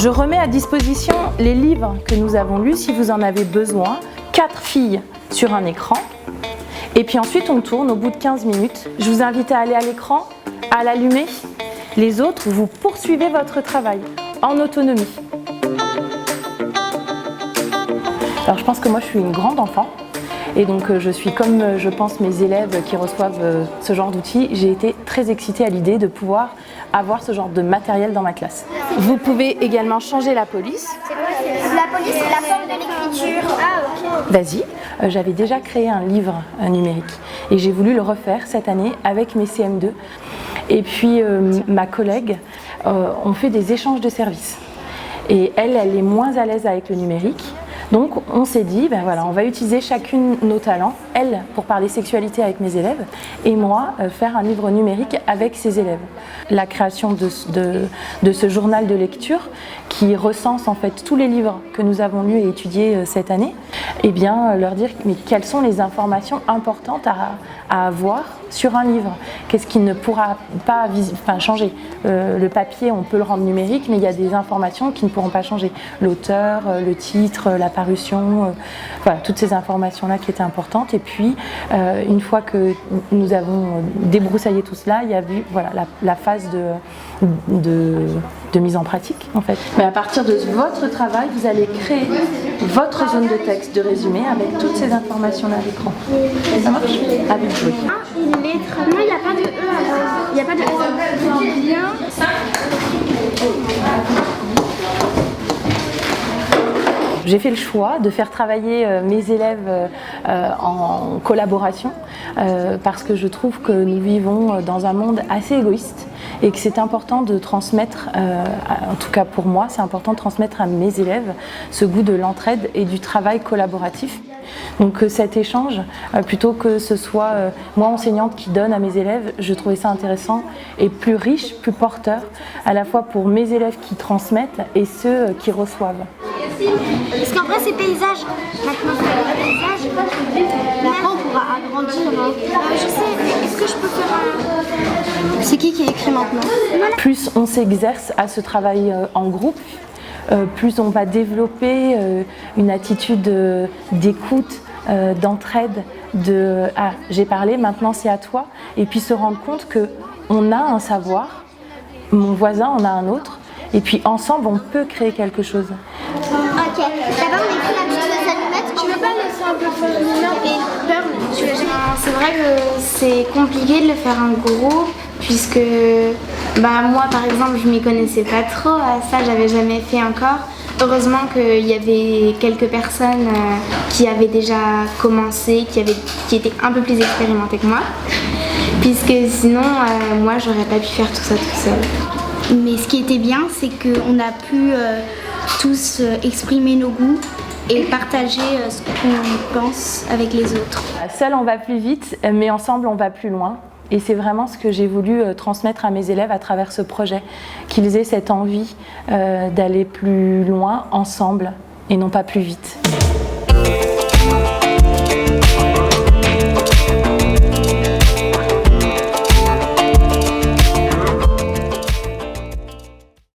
Je remets à disposition les livres que nous avons lus si vous en avez besoin. 4 filles sur un écran. Et puis ensuite on tourne au bout de 15 minutes. Je vous invite à aller à l'écran, à l'allumer. Les autres, vous poursuivez votre travail en autonomie. Alors je pense que moi je suis une grande enfant. Et donc je suis comme je pense mes élèves qui reçoivent ce genre d'outils. J'ai été très excitée à l'idée de pouvoir avoir ce genre de matériel dans ma classe. Vous pouvez également changer la police. La police, c'est la forme de l'écriture. Ah, ok. Vas-y, j'avais déjà créé un livre numérique et j'ai voulu le refaire cette année avec mes CM2. Et puis ma collègue, on fait des échanges de services. Et elle est moins à l'aise avec le numérique. Donc on s'est dit, ben voilà, on va utiliser chacune nos talents, elle pour parler sexualité avec mes élèves et moi faire un livre numérique avec ses élèves. La création de ce journal de lecture qui recense en fait tous les livres que nous avons lus et étudiés cette année, et bien leur dire mais quelles sont les informations importantes à avoir sur un livre. Qu'est-ce qui ne pourra pas changer. Le papier, on peut le rendre numérique, mais il y a des informations qui ne pourront pas changer. L'auteur, le titre, la parution, voilà, toutes ces informations-là qui étaient importantes. Et puis, une fois que nous avons débroussaillé tout cela, il y a eu voilà, la phase de mise en pratique, en fait. Mais à partir de votre travail, vous allez créer votre zone de texte de résumé avec toutes ces informations-là à l'écran. Ça marche? Avec vous. Non, il n'y a pas de E alors. Il n'y a pas de E. J'ai fait le choix de faire travailler mes élèves en collaboration parce que je trouve que nous vivons dans un monde assez égoïste et que c'est important de transmettre, en tout cas pour moi, c'est important de transmettre à mes élèves ce goût de l'entraide et du travail collaboratif. Donc cet échange, plutôt que ce soit moi enseignante qui donne à mes élèves, je trouvais ça intéressant et plus riche, plus porteur, à la fois pour mes élèves qui transmettent et ceux qui reçoivent. Parce qu'en vrai, c'est paysage. Maintenant, c'est paysage. Après, on pourra agrandir. Je sais, est-ce que je peux faire un... C'est qui écrit maintenant? Plus on s'exerce à ce travail en groupe, plus on va développer une attitude d'écoute, d'entraide, de « ah, j'ai parlé, maintenant c'est à toi » et puis se rendre compte qu'on a un savoir, mon voisin en a un autre, et puis ensemble on peut créer quelque chose. Ok, d'abord on écrit la petite allumette. Tu veux pas laisser un peu faire et Pearl, c'est vrai que c'est compliqué de le faire en groupe puisque moi par exemple je m'y connaissais pas trop à ça, j'avais jamais fait encore. Heureusement qu'il y avait quelques personnes qui avaient déjà commencé, qui étaient un peu plus expérimentées que moi, puisque sinon moi j'aurais pas pu faire tout ça toute seule. Mais ce qui était bien, c'est qu'on a pu tous exprimer nos goûts et partager ce qu'on pense avec les autres. Seul on va plus vite, mais ensemble on va plus loin. Et c'est vraiment ce que j'ai voulu transmettre à mes élèves à travers ce projet, qu'ils aient cette envie d'aller plus loin ensemble et non pas plus vite.